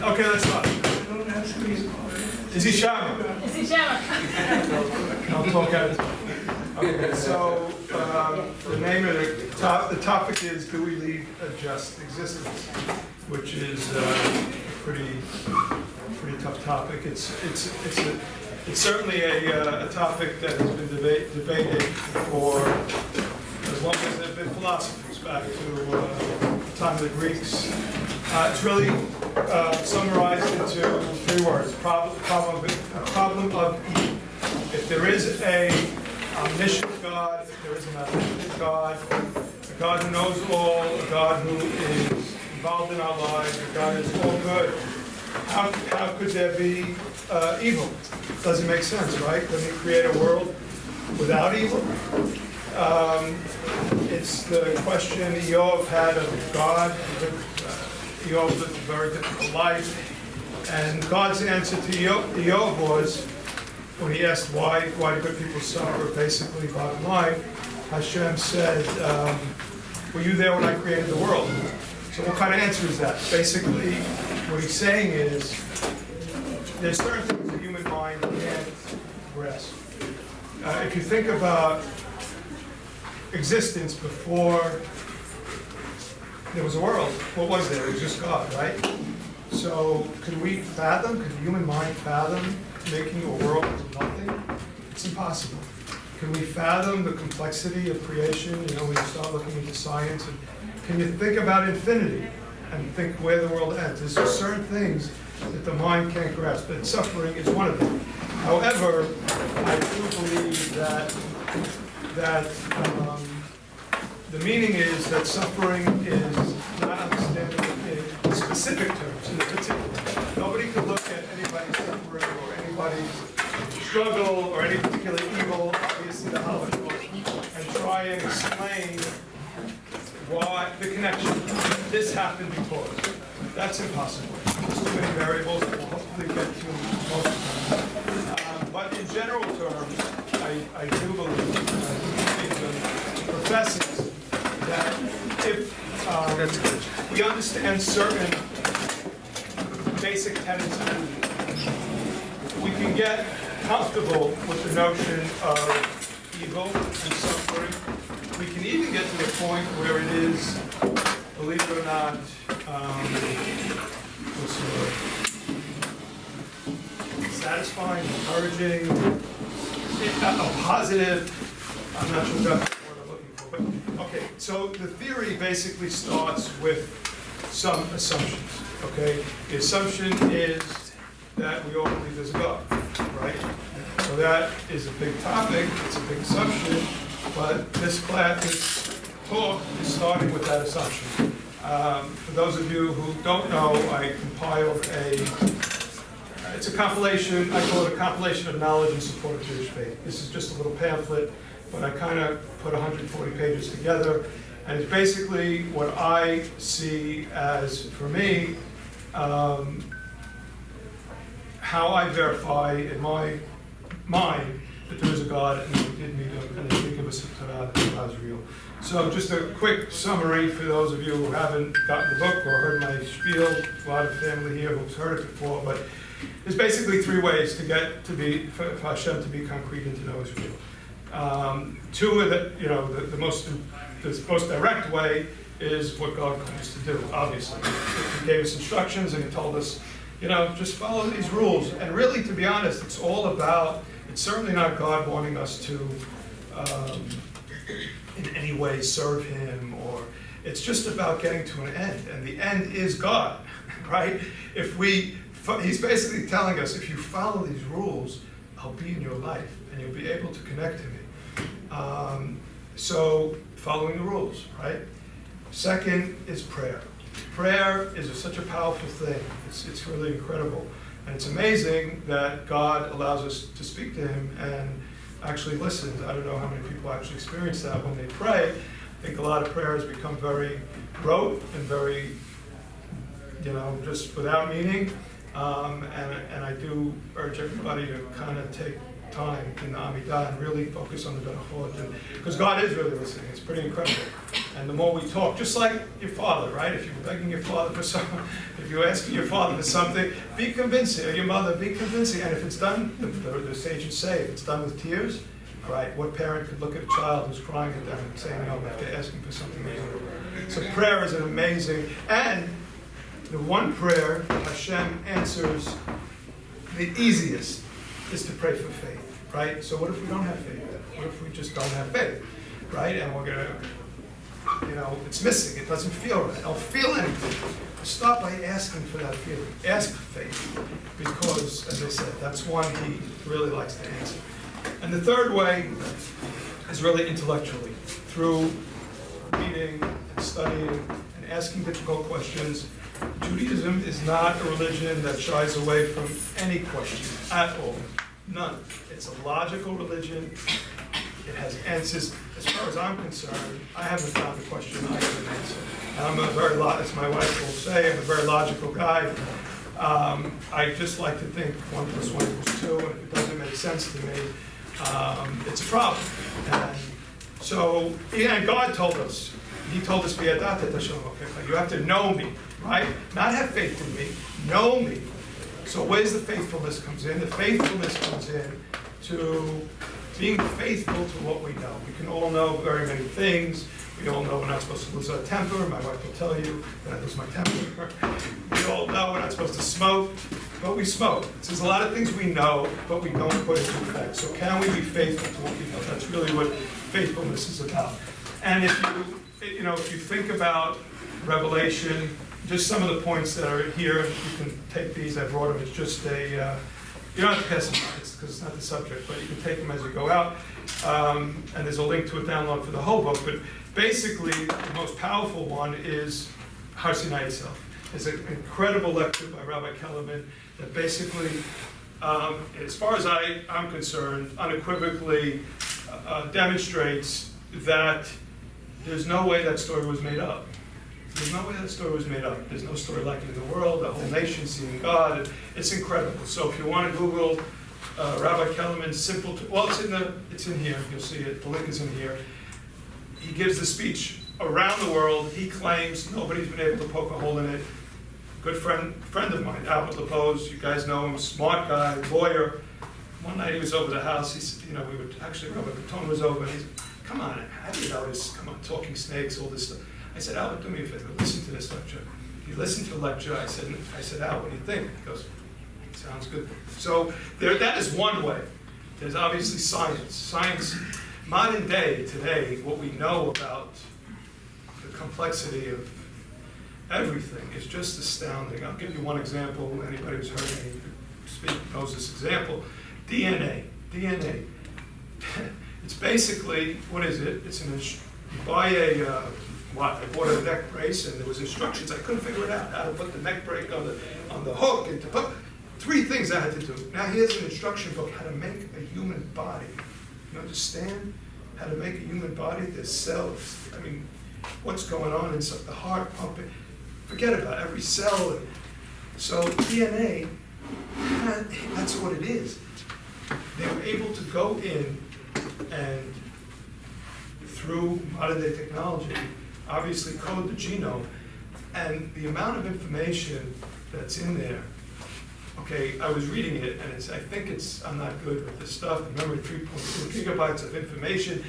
Okay, let's start. Don't ask me. Is he Shamah? Is he Shamah? I'll talk out of time. Okay, so the name of the topic is, do we lead a just existence? Which is a pretty tough topic. It's certainly a topic that has been debated for as long as there have been philosophers, back to the time of the Greeks. It's really summarized into three words: problem of evil. If there is a omniscient God, if there is an omniscient God, a God who knows all, a God who is involved in our lives, a God who is all good, how could there be evil? Doesn't make sense, right? Can we create a world without evil? It's the question Eov had of God. Eov lived a very difficult life, and God's answer to Eov was, when he asked why do good people suffer, basically, bottom line, Hashem said, were you there when I created the world? So what kind of answer is that? Basically, what he's saying is, there's certain things the human mind can't grasp. If you think about existence before there was a world, what was there? It was just God, right? So could we fathom, could the human mind fathom making a world with nothing? It's impossible. Can we fathom the complexity of creation? You know, when you start looking into science, and can you think about infinity and think where the world ends? There's just certain things that the mind can't grasp, and suffering is one of them. However, I do believe that the meaning is that suffering is not understandable in specific terms, in particular. Nobody could look at anybody's suffering or anybody's struggle or any particular evil, obviously the Holocaust, and try and explain why the connection. This happened because. That's impossible. There's too many variables that we'll hopefully get to most of them. But in general terms, I do believe, the professors, that if we understand certain basic tenets of belief, we can get comfortable with the notion of evil and suffering. We can even get to the point where it is, believe it or not, satisfying, encouraging, a positive. I'm not sure that's what I'm looking for, but okay. So the theory basically starts with some assumptions. Okay, the assumption is that we all believe there's a God, right? So that is a big topic. It's a big assumption, but this talk is starting with that assumption. For those of you who don't know, I compiled it's a compilation, I call it a compilation of knowledge in support of Jewish faith. This is just a little pamphlet, but I kind of put 140 pages together, and it's basically what I see as, for me, how I verify in my mind that there is a God and He did meet Him and He did give us a Torah, that God is real. So just a quick summary for those of you who haven't gotten the book or heard my spiel. A lot of family here who've heard it before, but there's basically three ways to get to be, for Hashem to be concrete and to know His real. Two of the most direct way is what God called us to do, obviously. He gave us instructions and He told us, just follow these rules. And really, to be honest, it's all about, it's certainly not God wanting us to in any way serve Him, or it's just about getting to an end, and the end is God, right? He's basically telling us, if you follow these rules, I'll be in your life, and you'll be able to connect to me. So, following the rules, right? Second is prayer. Prayer is such a powerful thing. It's really incredible. And it's amazing that God allows us to speak to Him and actually listens. I don't know how many people actually experience that when they pray. I think a lot of prayers become very rote and very, just without meaning. And I do urge everybody to kind of take time in the Amidah and really focus on the Berachot, because God is really listening. It's pretty incredible. And the more we talk, just like your father, right? If you're begging your father for something, if you're asking your father for something, be convincing, or your mother, be convincing. And if it's done, the sages say, if it's done with tears, all right, what parent could look at a child who's crying at them and say no, if they're asking for something reasonable? So prayer is an amazing, and the one prayer Hashem answers the easiest is to pray for faith, right? So what if we don't have faith? What if we just don't have faith, right? And we're gonna, it's missing, it doesn't feel right. I don't feel anything. Start by asking for that feeling. Ask for faith, because, as I said, that's one he really likes to answer. And the third way is really intellectually, through reading and studying and asking difficult questions. Judaism is not a religion that shies away from any question at all. None. It's a logical religion. It has answers. As far as I'm concerned, I haven't found a question I can answer. I'm a very, as my wife will say, I'm a very logical guy. I just like to think 1 + 1 = 2, and if it doesn't make sense to me, it's a problem. And so, and God told us, He told us, you have to know me, right? Not have faith in me, know me. So where's the faithfulness comes in? The faithfulness comes in to being faithful to what we know. We can all know very many things. We all know we're not supposed to lose our temper. My wife will tell you that I lose my temper. We all know we're not supposed to smoke, but we smoke. So there's a lot of things we know, but we don't put into effect. So can we be faithful to what we know? That's really what faithfulness is about. And if you think about Revelation, just some of the points that are here, you can take these. I brought them. It's just you don't have to pass them on, because it's not the subject, but you can take them as you go out. And there's a link to a download for the whole book. But basically, the most powerful one is Har Sinai itself. It's an incredible lecture by Rabbi Kellerman that basically, as far as I'm concerned, unequivocally demonstrates that there's no way that story was made up. There's no way that story was made up. There's no story like it in the world. The whole nation seeing God. It's incredible. So if you want to Google Rabbi Kellerman's simple, it's in here. You'll see it. The link is in here. He gives the speech around the world. He claims nobody's been able to poke a hole in it. Good friend of mine, Albert Lapose. You guys know him. Smart guy, lawyer. One night he was over the house. He said, we would actually Labaton was over. And he said, "Come on, how do you know this? Come on, talking snakes, all this stuff." I said, "Albert, do me a favor, listen to this lecture." He listened to the lecture. I said, "Al, what do you think?" He goes, "Sounds good." So that is one way. There's obviously science. Science, modern day, today, what we know about the complexity of everything is just astounding. I'll give you one example. Anybody who's heard me speak knows this example. DNA. It's basically, what is it? It's you buy I bought a neck brace, and there was instructions. I couldn't figure it out, how to put the neck brace on the hook, and to put 3 things I had to do. Now here's an instruction book, how to make a human body. You understand how to make a human body? There's cells. I mean, what's going on inside the heart pumping? Forget about every cell. So DNA, that's what it is. They were able to go in and, through modern day technology, obviously code the genome, and the amount of information that's in there. Okay, I was reading it, and I'm not good with this stuff. Remember, 3.2 gigabytes of information.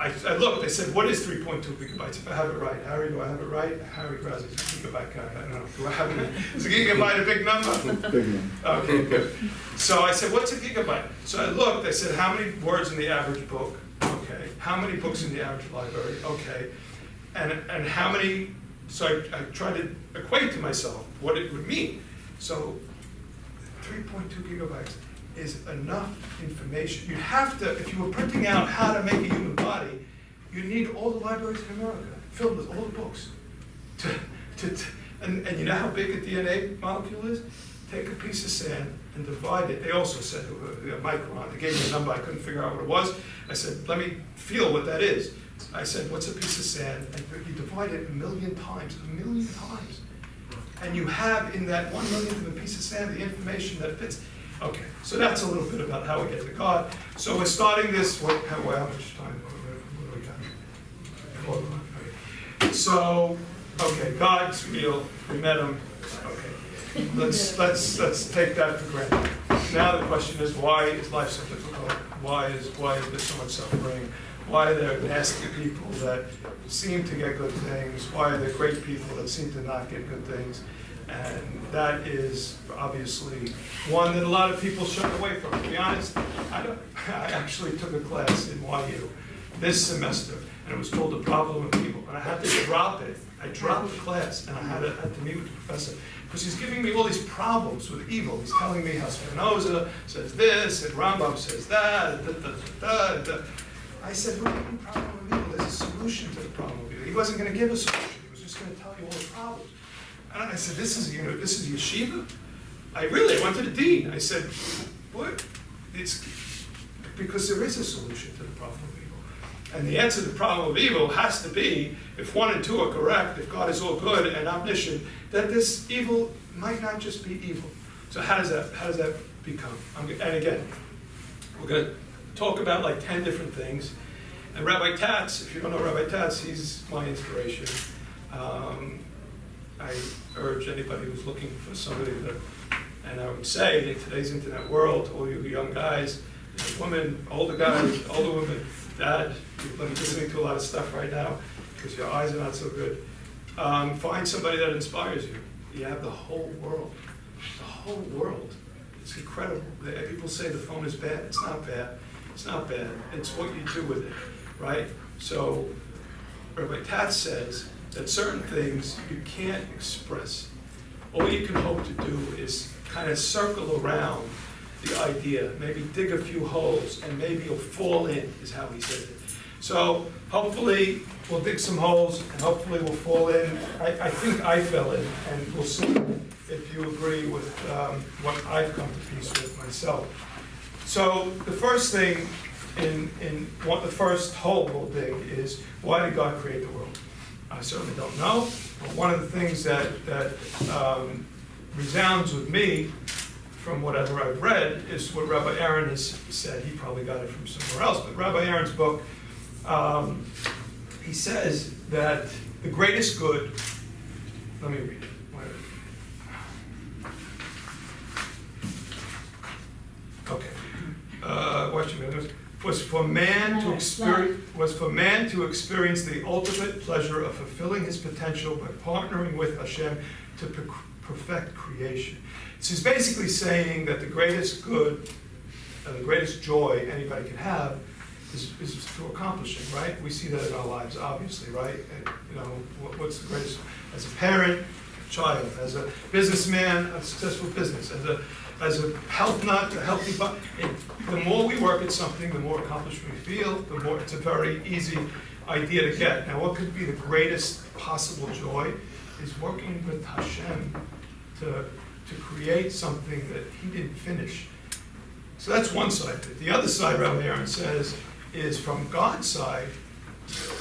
I looked, I said, what is 3.2 gigabytes? If I have it right, Harry, do I have it right? Harry Graz is a gigabyte guy, I don't know, do I have it? Is a gigabyte a big number? Big one. Okay, good. So I said, what's a gigabyte? So I looked, I said, how many words in the average book? Okay. How many books in the average library? Okay. And how many, so I tried to equate to myself what it would mean. So 3.2 gigabytes is enough information. You'd have to, if you were printing out how to make a human body, you'd need all the libraries in America filled with all the books. And you know how big a DNA molecule is? Take a piece of sand and divide it. They also said a micron. They gave me a number. I couldn't figure out what it was. I said, let me feel what that is. I said, what's a piece of sand? And you divide it 1,000,000 times, 1,000,000 times. And you have in that 1,000,000th of a piece of sand the information that fits. Okay, so that's a little bit about how we get to God. So we're starting this, how much time? What do we got? So, okay, God's real, we met him, okay. Let's take that for granted. Now the question is, why is life so difficult? Why is there so much suffering? Why are there nasty people that seem to get good things? Why are there great people that seem to not get good things? And that is obviously one that a lot of people shy away from. To be honest, I actually took a class in YU this semester, and it was called The Problem of Evil. And I had to drop it. I dropped the class, and I had to meet with the professor, because he's giving me all these problems with evil. He's telling me how Spinoza says this, and Rambam says that, I said, what do you mean problem of evil? There's a solution to the problem of evil. He wasn't going to give a solution. He was just going to tell you all the problems. And I said, this is yeshiva? I went to the dean. I said, what? It's because there is a solution to the problem of evil. And the answer to the problem of evil has to be, if 1 and 2 are correct, if God is all good and omniscient, that this evil might not just be evil. So how does that become? And again, we're going to talk about like 10 different things. And Rabbi Tatz, if you don't know Rabbi Tatz, he's my inspiration. I urge anybody who's looking for somebody to, and I would say in today's internet world, all you young guys, women, older guys, older women, dad, you're listening to a lot of stuff right now because your eyes are not so good. Find somebody that inspires you. You have the whole world. The whole world. It's incredible. People say the phone is bad. It's not bad. It's not bad. It's what you do with it, right? So Rabbi Tatz says that certain things you can't express. All you can hope to do is kind of circle around the idea, maybe dig a few holes, and maybe you'll fall in, is how he said it. So hopefully we'll dig some holes, and hopefully we'll fall in. I think I fell in, and we'll see if you agree with what I've come to peace with myself. So the first thing the first hole we'll dig is, why did God create the world? I certainly don't know, but one of the things that resounds with me from whatever I've read is what Rabbi Aaron has said. He probably got it from somewhere else, but Rabbi Aaron's book, he says that the greatest good, let me read it. Okay. Was for man to experience the ultimate pleasure of fulfilling his potential by partnering with Hashem to perfect creation. So he's basically saying that the greatest good and the greatest joy anybody can have is through accomplishing, right? We see that in our lives, obviously, right? And, what's the greatest? As a parent, a child, as a businessman, a successful business, as a health nut, a healthy body. The more we work at something, the more accomplished we feel, the more it's a very easy idea to get. Now, what could be the greatest possible joy is working with Hashem to create something that he didn't finish. So that's one side of it. The other side, Rabbi Aaron says, is from God's side,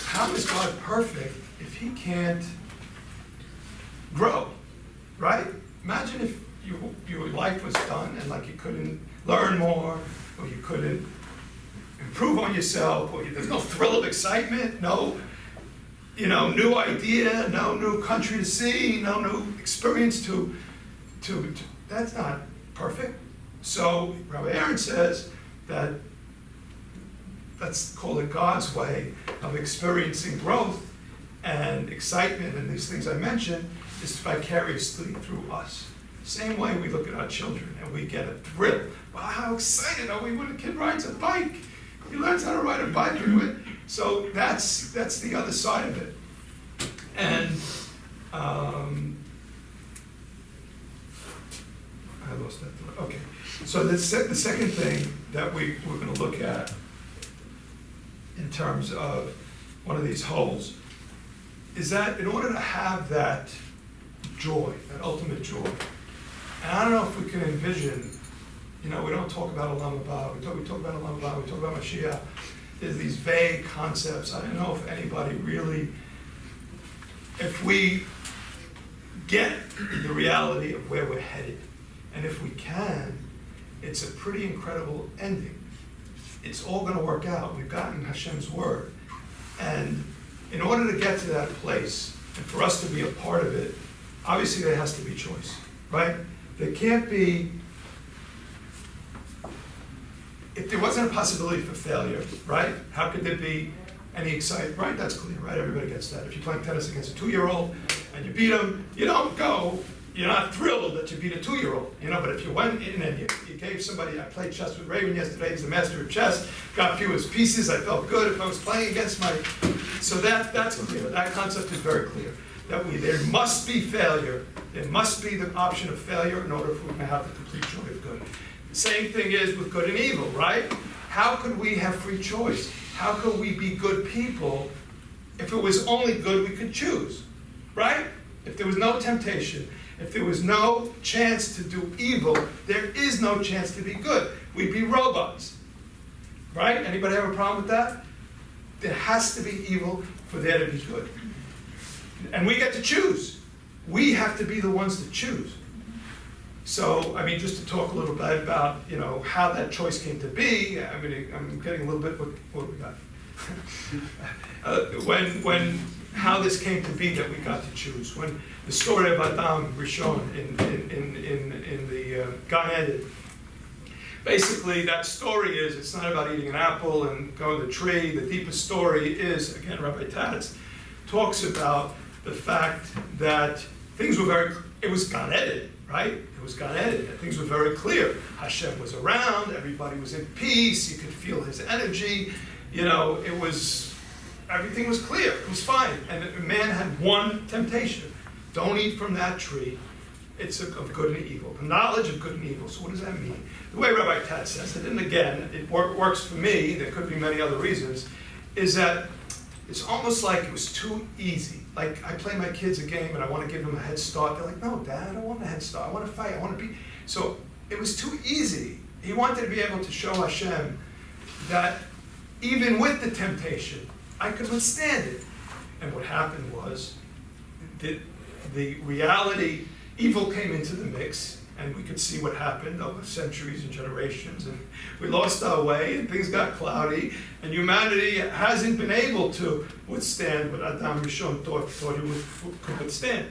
how is God perfect if he can't grow, right? Imagine if your life was done and like you couldn't learn more, or you couldn't improve on yourself, or there's no thrill of excitement, no new idea, no new country to see, no new experience to that's not perfect. So Rabbi Aaron says that, let's call it God's way of experiencing growth and excitement and these things I mentioned is vicariously through us. Same way we look at our children and we get a thrill. Wow, how excited are we when a kid rides a bike? He learns how to ride a bike. So that's the other side of it. And I lost that thought. Okay. So the second thing that we're going to look at in terms of one of these holes is that in order to have that joy, that ultimate joy, and I don't know if we can envision, we don't talk about Olam Haba, we talk about Olam Haba, we talk about Mashiach. There's these vague concepts. I don't know if anybody really, if we get the reality of where we're headed, and if we can, it's a pretty incredible ending. It's all going to work out. We've gotten Hashem's word. And in order to get to that place, and for us to be a part of it, obviously there has to be choice, right? There can't be, if there wasn't a possibility for failure, right? How could there be any excitement, right? That's clear, right? Everybody gets that. If you're playing tennis against a 2-year-old and you beat him, you don't go, you're not thrilled that you beat a 2-year-old, but if you went in and you gave somebody, I played chess with Raven yesterday, he's the master of chess, got a few of his pieces, I felt good if I was playing against so that's clear, that concept is very clear. That there must be failure, there must be the option of failure in order for us to have the complete joy of good. The same thing is with good and evil, right? How could we have free choice? How could we be good people if it was only good we could choose, right? If there was no temptation, if there was no chance to do evil, there is no chance to be good. We'd be robots, right? Anybody have a problem with that? There has to be evil for there to be good. And we get to choose. We have to be the ones to choose. So, just to talk a little bit about, how that choice came to be, I'm getting a little bit, what we got? How this came to be that we got to choose. When the story of Adam Rishon in the Gan Eden, basically that story is, it's not about eating an apple and going to the tree. The deepest story is, again, Rabbi Tatz talks about the fact that things were it was Gan Eden, right? It was Gan Eden, and things were very clear. Hashem was around, everybody was in peace, you could feel his energy, everything was clear, it was fine. And man had one temptation: don't eat from that tree. It's of good and evil, the knowledge of good and evil. So what does that mean? The way Rabbi Tatz says it, and again, it works for me, there could be many other reasons, is that it's almost like it was too easy. Like, I play my kids a game and I want to give them a head start. They're like, no, Dad, I don't want a head start. I want to fight. I want to be. So it was too easy. He wanted to be able to show Hashem that even with the temptation, I could withstand it. And what happened was that the reality, evil came into the mix, and we could see what happened over centuries and generations, and we lost our way, and things got cloudy, and humanity hasn't been able to withstand what Adam Rishon thought he could withstand.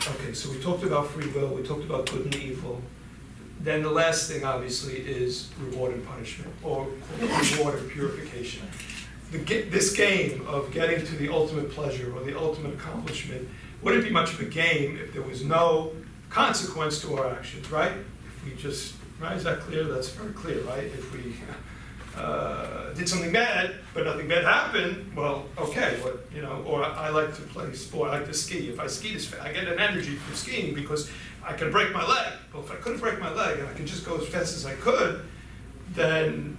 Okay, so we talked about free will, we talked about good and evil. Then the last thing, obviously, is reward and punishment, or reward and purification. This game of getting to the ultimate pleasure or the ultimate accomplishment wouldn't be much of a game if there was no consequence to our actions, right? If we just, right, is that clear? That's very clear, right? If we did something bad, but nothing bad happened, well, okay, or I like to play sport, I like to ski. If I ski this fast, I get an energy from skiing because I can break my leg. Well, if I couldn't break my leg and I could just go as fast as I could, then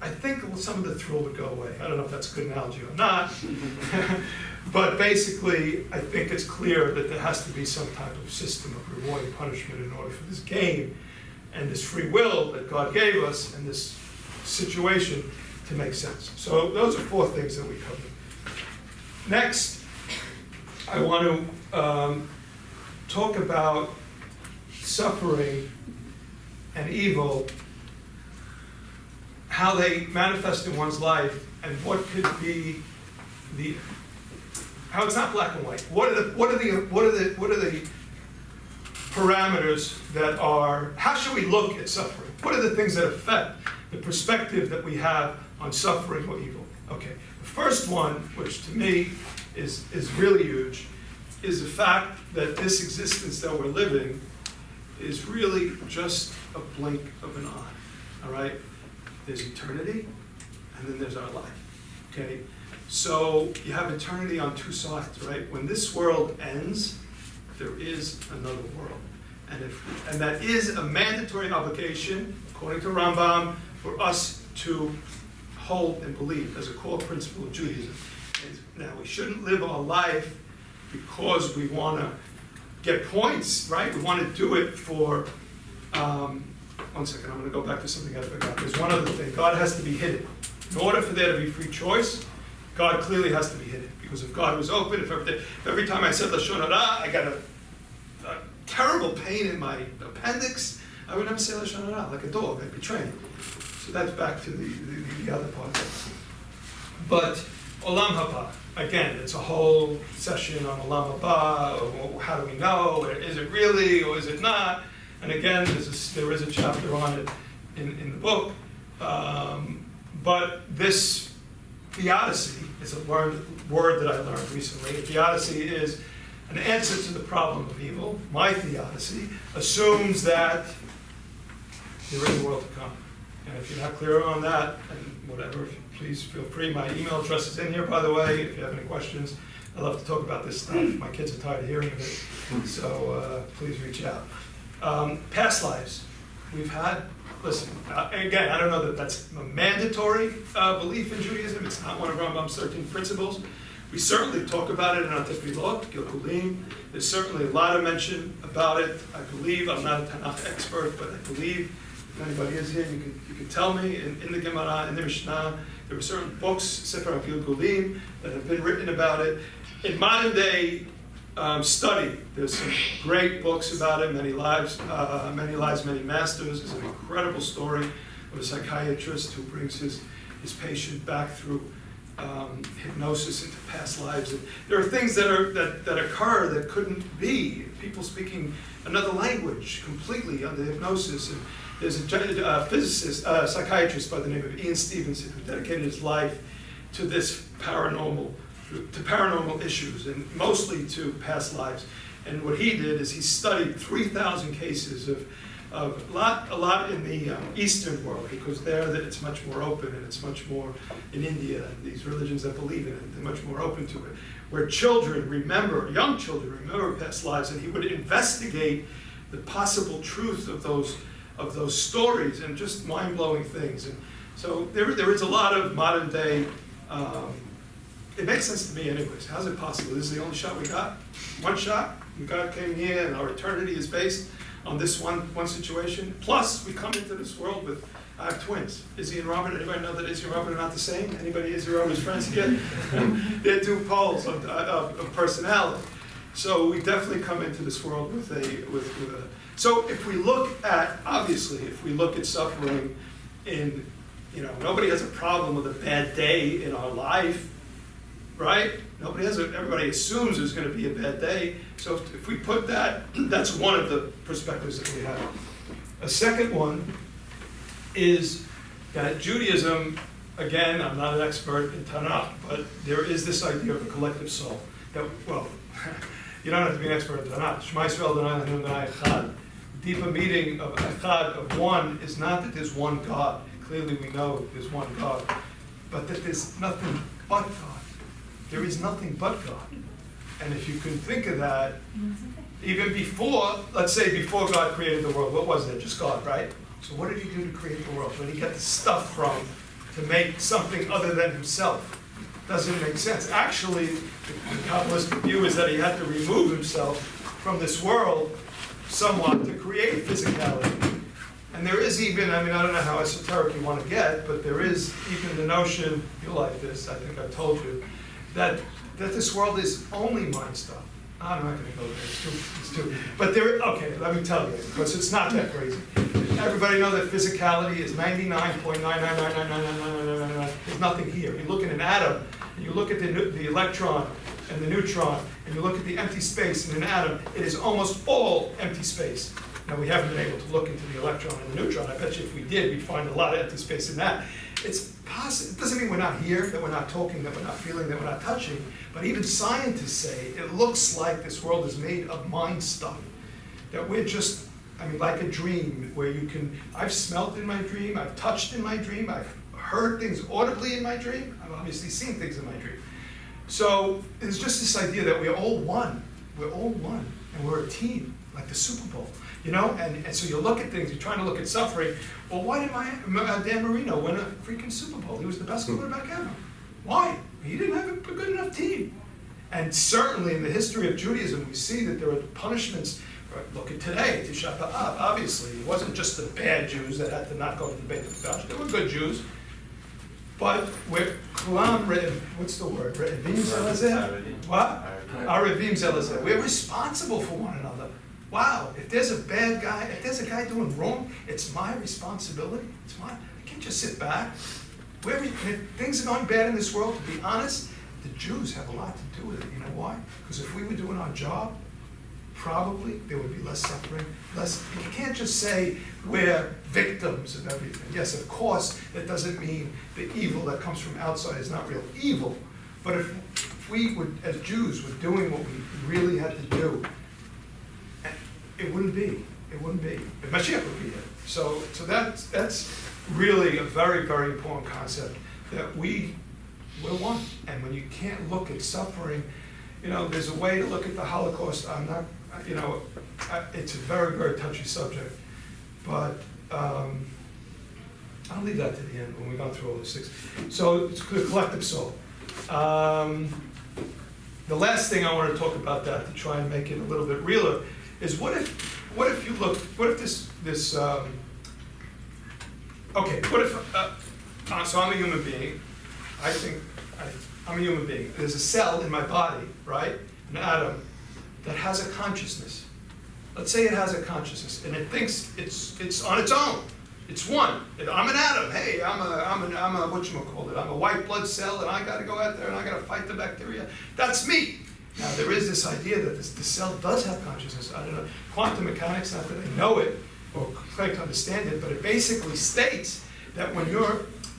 I think some of the thrill would go away. I don't know if that's a good analogy or not. But basically, I think it's clear that there has to be some type of system of reward and punishment in order for this game and this free will that God gave us and this situation to make sense. So those are 4 things that we covered. Next, I want to talk about suffering and evil, how they manifest in one's life, and what could be how it's not black and white. What are the parameters that are? How should we look at suffering? What are the things that affect the perspective that we have on suffering or evil? Okay, the first one, which to me is really huge, is the fact that this existence that we're living is really just a blink of an eye. All right, there's eternity, and then there's our life. Okay. So you have eternity on 2 sides, right? When this world ends, there is another world. And that is a mandatory obligation, according to Rambam, for us to hold and believe as a core principle of Judaism. Now, we shouldn't live our life because we want to get points, right? We want to do it for, 1 second, I'm going to go back to something I forgot. There's one other thing. God has to be hidden. In order for there to be free choice, God clearly has to be hidden. Because if God was open, if every time I said Lashon Hara, I got a terrible pain in my appendix, I would never say Lashon Hara, like a dog. I'd be trained. So that's back to the other part. But Olam Haba, again, it's a whole session on Olam Haba, or how do we know, is it really or is it not? And again, there is a chapter on it in the book. But this theodicy is a word that I learned recently. Theodicy is an answer to the problem of evil. My theodicy assumes that there is a world to come. And if you're not clear on that, and whatever, please feel free. My email address is in here, by the way, if you have any questions. I love to talk about this stuff. My kids are tired of hearing of it, so please reach out. Past lives. We've had, listen, again, I don't know that that's a mandatory belief in Judaism. It's not one of Rambam's 13 principles. We certainly talk about it in our Tefillot, Gilgulim. There's certainly a lot of mention about it. I believe, I'm not a Tanakh expert, but I believe, if anybody is here, you can tell me, in the Gemara, in the Mishnah, there are certain books, Sefer Gilgulim, that have been written about it. In modern day study, there's some great books about it, Many Lives, Many Masters. It's an incredible story of a psychiatrist who brings his patient back through hypnosis into past lives. And there are things that occur that couldn't be. People speaking another language completely under hypnosis. And there's a physicist, psychiatrist by the name of Ian Stevenson who dedicated his life to this paranormal issues, and mostly to past lives. And what he did is he studied 3,000 cases of a lot in the Eastern world, because there it's much more open, and it's much more in India, and these religions that believe in it, they're much more open to it, where young children remember past lives, and he would investigate the possible truth of those stories, and just mind-blowing things. And so there is a lot of modern day. It makes sense to me anyways. How's it possible? This is the only shot we got? One shot? And God came here, and our eternity is based on this one situation. Plus, we come into this world with, I have twins. Izzy and Robert. Anybody know that Izzy and Robert are not the same? Anybody Izzy and Robert's friends here? They're two poles of personality. So we definitely come into this world with a. So if we look at, obviously, if we look at suffering in, nobody has a problem with a bad day in our life. Right? Everybody assumes there's going to be a bad day. So if we put that, that's one of the perspectives that we have. A second one is that Judaism, again, I'm not an expert in Tanakh, but there is this idea of a collective soul. That, well, you don't have to be an expert in Tanakh. Shema Yisrael Adonai Eloheinu Adonai Echad. The deeper meaning of Echad, of one, is not that there's one God. Clearly we know there's one God. But that there's nothing but God. There is nothing but God. And if you can think of that, even before, let's say before God created the world, what was there? Just God, right? So what did he do to create the world? Where did he get the stuff from to make something other than himself? Doesn't make sense. Actually, the Kabbalistic view is that he had to remove himself from this world somewhat to create physicality. And there is even, I don't know how esoteric you want to get, but there is even the notion, you like this, I think I told you, that this world is only mind stuff. I'm not going to go there. It's too. But okay, let me tell you, because it's not that crazy. Everybody know that physicality is 99.999999999. There's nothing here. You look at an atom, and you look at the electron and the neutron, and you look at the empty space in an atom, it is almost all empty space. Now, we haven't been able to look into the electron and the neutron. I bet you if we did, we'd find a lot of empty space in that. It's possible. It doesn't mean we're not here, that we're not talking, that we're not feeling, that we're not touching. But even scientists say it looks like this world is made of mind stuff. That we're just, like a dream where I've smelled in my dream, I've touched in my dream, I've heard things audibly in my dream, I've obviously seen things in my dream. So it's just this idea that we're all one. We're all one, and we're a team, like the Super Bowl. And so you look at things, you're trying to look at suffering. Well, why did Dan Marino win a freaking Super Bowl? He was the best quarterback ever. Why? He didn't have a good enough team. And certainly in the history of Judaism, we see that there are punishments. Look at today, Tish'a BeAb. Obviously, it wasn't just the bad Jews that had to not go to the Beit HaMikdash. There were good Jews. But we're what's the word? Re'evim zelazeh? What? Arevim zelazeh. We're responsible for one another. Wow, if there's a bad guy, if there's a guy doing wrong, it's my responsibility. I can't just sit back. If things are going bad in this world, to be honest, the Jews have a lot to do with it. You know why? Because if we were doing our job, probably there would be less suffering, less. You can't just say we're victims of everything. Yes, of course, that doesn't mean the evil that comes from outside is not real evil. But if we would, as Jews, were doing what we really had to do, it wouldn't be. It wouldn't be. The Mashiach would be it. So that's really a very, very important concept that we're one. And when you can't look at suffering, there's a way to look at the Holocaust. I'm not, it's a very, very touchy subject. But I'll leave that to the end when we go through all these things. So it's the collective soul. The last thing I want to talk about that, to try and make it a little bit realer, is what if you look, what if this so I'm a human being. I think I'm a human being. There's a cell in my body, right? An atom that has a consciousness. Let's say it has a consciousness, and it thinks it's on its own. It's one. I'm an atom. Hey, I'm a whatchamacallit. I'm a white blood cell, and I got to go out there and I got to fight the bacteria. That's me. Now there is this idea that the cell does have consciousness. I don't know quantum mechanics, not that I know it or claim to understand it, but it basically states that when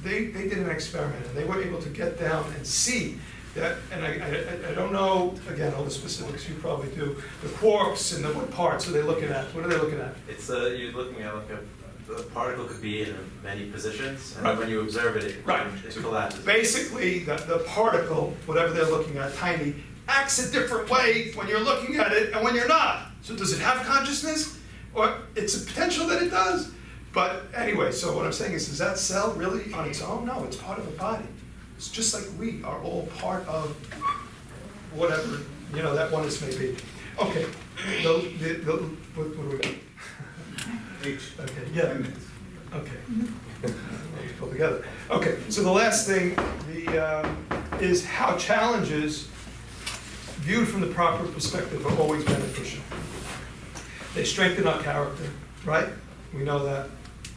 they did an experiment and they were able to get down and see that, and I don't know, again, all the specifics, you probably do, the quarks and what parts are they looking at? What are they looking at? It's you're looking at like the particle could be in many positions, and Right. then when you observe it, it collapses. Basically, the particle, whatever they're looking at, tiny, acts a different way when you're looking at it and when you're not. So does it have consciousness? Or it's a potential that it does. But anyway, so what I'm saying is that cell really on its own? No, it's part of a body. It's just like we are all part of whatever, that oneness may be. Okay, what do we got? Okay, yeah. Okay. Let's pull together. Okay, so the last thing is how challenges viewed from the proper perspective are always beneficial. They strengthen our character, right? We know that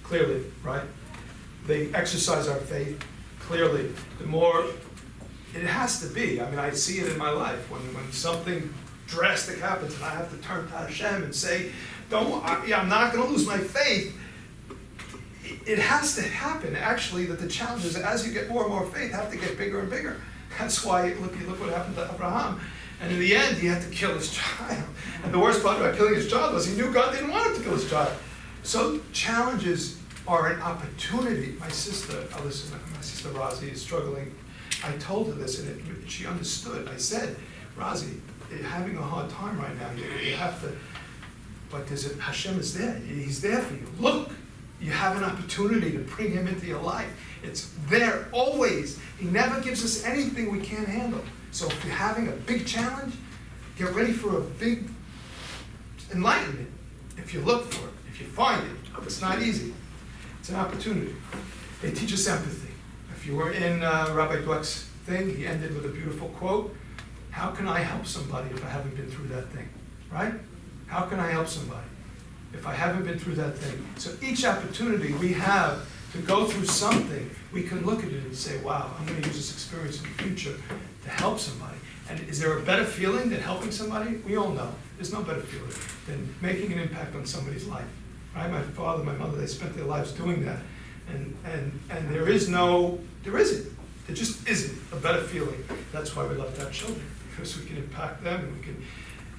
clearly, right? They exercise our faith clearly. The more, it has to be. I mean, I see it in my life when something drastic happens and I have to turn to Hashem and say, I'm not going to lose my faith. It has to happen, actually, that the challenges, as you get more and more faith, have to get bigger and bigger. That's why, look what happened to Abraham. And in the end, he had to kill his child. And the worst part about killing his child was he knew God didn't want him to kill his child. So challenges are an opportunity. My sister Razi is struggling. I told her this, and she understood. I said, Razi, you're having a hard time right now. You have to, but Hashem is there. He's there for you. Look, you have an opportunity to bring him into your life. It's there always. He never gives us anything we can't handle. So if you're having a big challenge, get ready for a big enlightenment. If you look for it, if you find it, it's not easy. It's an opportunity. They teach us empathy. If you were in Rabbi Dweck's thing, he ended with a beautiful quote. How can I help somebody if I haven't been through that thing? Right? How can I help somebody if I haven't been through that thing? So each opportunity we have to go through something, we can look at it and say, wow, I'm going to use this experience in the future to help somebody. And is there a better feeling than helping somebody? We all know. There's no better feeling than making an impact on somebody's life. Right? My father, my mother, they spent their lives doing that. And there isn't. There just isn't a better feeling. That's why we love to have children, because we can impact them and we can.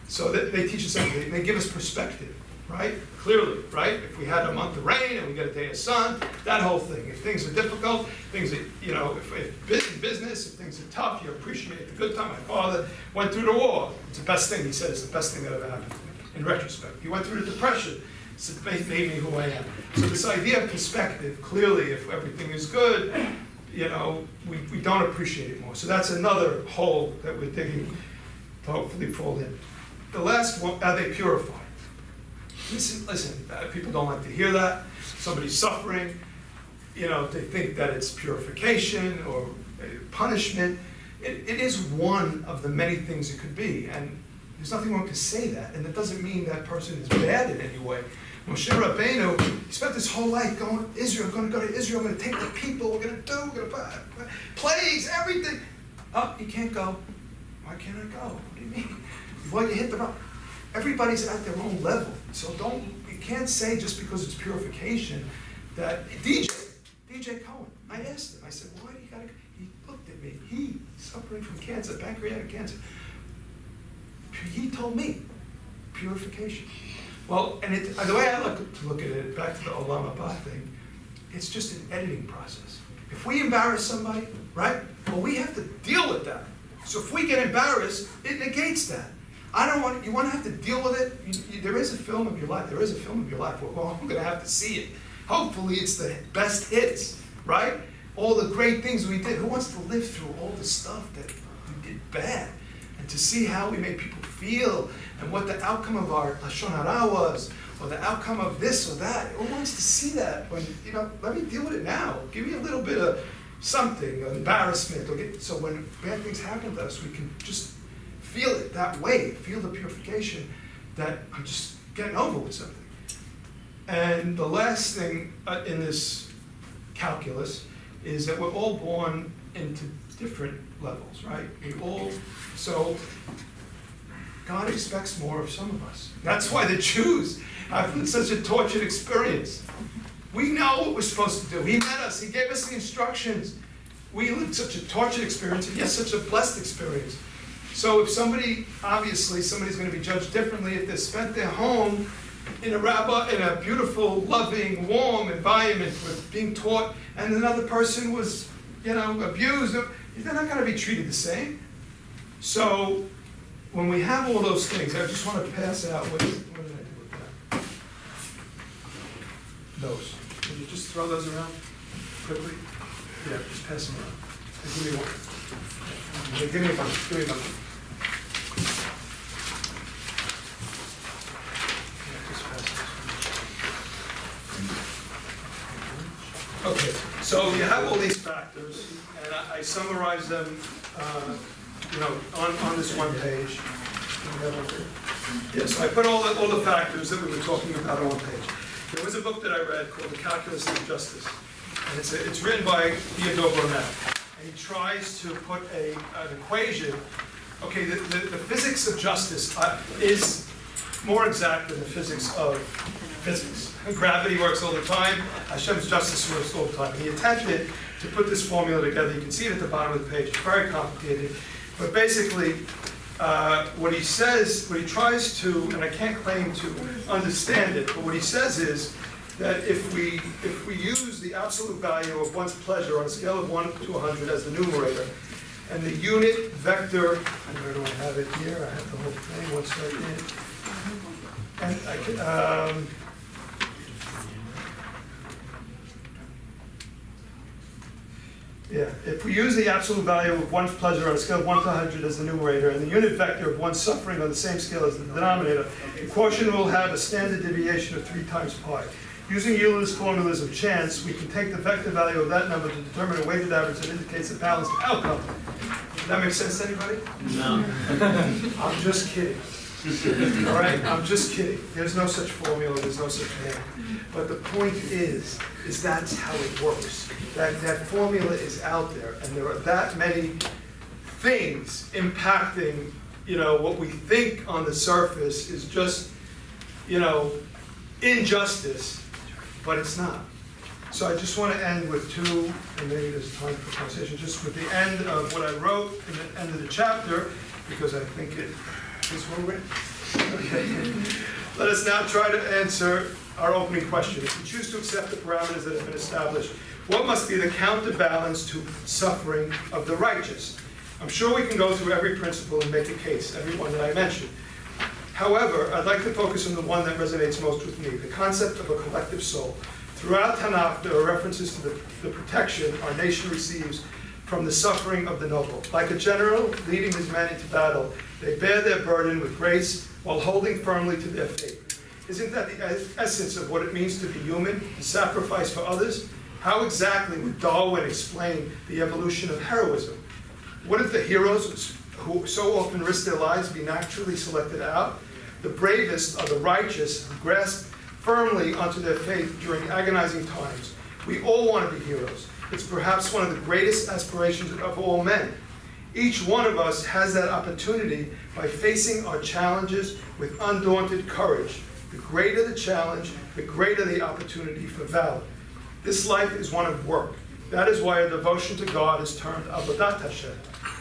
So they teach us something. They give us perspective, right? Clearly, right? If we had a month of rain and we get a day of sun, that whole thing. If things are difficult, things that, if business, if things are tough, you appreciate the good time. My father went through the war. It's the best thing, he said, it's the best thing that ever happened to me, in retrospect. He went through the depression. It made me who I am. So this idea of perspective, clearly, if everything is good, we don't appreciate it more. So that's another hole that we're digging to hopefully fall in. The last one, are they purified? Listen, people don't like to hear that. Somebody's suffering, they think that it's purification or punishment. It is one of the many things it could be. And There's nothing wrong to say that, and that doesn't mean that person is bad in any way. Moshe Rabbeinu, he spent his whole life going, Israel, I'm going to go to Israel, I'm going to take the people, we're going to plagues, everything. Oh, you can't go. Why can't I go? What do you mean? Well, you hit the rock. Everybody's at their own level, so you can't say just because it's purification that DJ Cohen, I asked him, I said, why do you gotta, he looked at me, he suffering from cancer, pancreatic cancer. He told me, purification. Well, and the way I look at it, back to the Olam Haba thing, it's just an editing process. If we embarrass somebody, right, well, we have to deal with that. So if we get embarrassed, it negates that. You want to have to deal with it. There is a film of your life. There is a film of your life. Well, I'm going to have to see it. Hopefully it's the best hits, right? All the great things we did. Who wants to live through all the stuff that we did bad? And to see how we made people feel and what the outcome of our Lashon Hara was, or the outcome of this or that. Who wants to see that? When, let me deal with it now. Give me a little bit of something, embarrassment. So when bad things happen to us, we can just feel it that way, feel the purification that I'm just getting over with something. And the last thing in this calculus is that we're all born into different levels, right? So God expects more of some of us. That's why the Jews have such a tortured experience. We know what we're supposed to do. He met us, he gave us the instructions. We lived such a tortured experience, and yet such a blessed experience. So if obviously somebody's going to be judged differently if they spent their home in a beautiful, loving, warm environment with being taught, and another person was, abused, they're not going to be treated the same. So when we have all those things, I just want to pass out, what did I do with that? Those. Can you just throw those around quickly? Yeah, just pass them around. Give me one. Give me a bunch. Give me a bunch. Okay, so you have all these factors, and I summarize them, on this one page. Yeah, so I put all the factors that we were talking about on one page. There was a book that I read called The Calculus of Justice, and it's written by Theodore Burnett, and he tries to put an equation. Okay, the physics of justice is more exact than the physics of physics. Gravity works all the time. Hashem's justice works all the time. And he attempted to put this formula together. You can see it at the bottom of the page. It's very complicated. But basically, what he tries to, and I can't claim to understand it, but what he says is that if we use the absolute value of one's pleasure on a scale of 1 to 100 as the numerator, and the unit vector, where do I have it here? I have the whole thing. What's right there? And I can, if we use the absolute value of one's pleasure on a scale of 1 to 100 as the numerator, and the unit vector of one's suffering on the same scale as the denominator, the quotient will have a standard deviation of 3 times pi. Using Euler's formulas of chance, we can take the vector value of that number to determine a weighted average that indicates a balanced outcome. Does that make sense to anybody? No. I'm just kidding. All right, I'm just kidding. There's no such formula, there's no such thing. But the point is that's how it works. That formula is out there, and there are that many things impacting, what we think on the surface is just, injustice, but it's not. So I just want to end with two, and maybe there's time for conversation, just with the end of what I wrote in the end of the chapter, because I think it is well written. Okay. Let us now try to answer our opening question. If we choose to accept the parameters that have been established, what must be the counterbalance to suffering of the righteous? I'm sure we can go through every principle and make a case, every one that I mentioned. However, I'd like to focus on the one that resonates most with me, the concept of a collective soul. Throughout Tanakh, there are references to the protection our nation receives from the suffering of the noble. Like a general leading his men into battle, they bear their burden with grace while holding firmly to their faith. Isn't that the essence of what it means to be human, to sacrifice for others? How exactly would Darwin explain the evolution of heroism? What if the heroes who so often risk their lives, be naturally selected out. The bravest are the righteous who grasp firmly onto their faith during agonizing times. We all want to be heroes. It's perhaps one of the greatest aspirations of all men. Each one of us has that opportunity by facing our challenges with undaunted courage. The greater the challenge, the greater the opportunity for valor. This life is one of work. That is why our devotion to God is termed Avodat Hashem.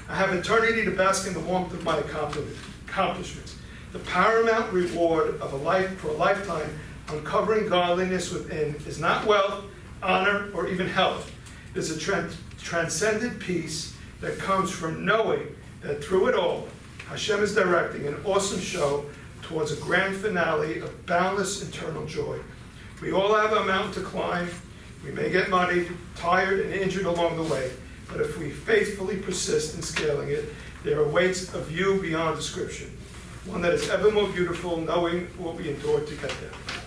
I have eternity to bask in the warmth of my accomplishments. The paramount reward of a life for a lifetime uncovering godliness within is not wealth, honor, or even health. It is a transcendent peace that comes from knowing that through it all, Hashem is directing an awesome show towards a grand finale of boundless internal joy. We all have a mountain to climb. We may get muddied, tired, and injured along the way, but if we faithfully persist in scaling it, there awaits a view beyond description, one that is ever more beautiful, knowing what we endured to get there.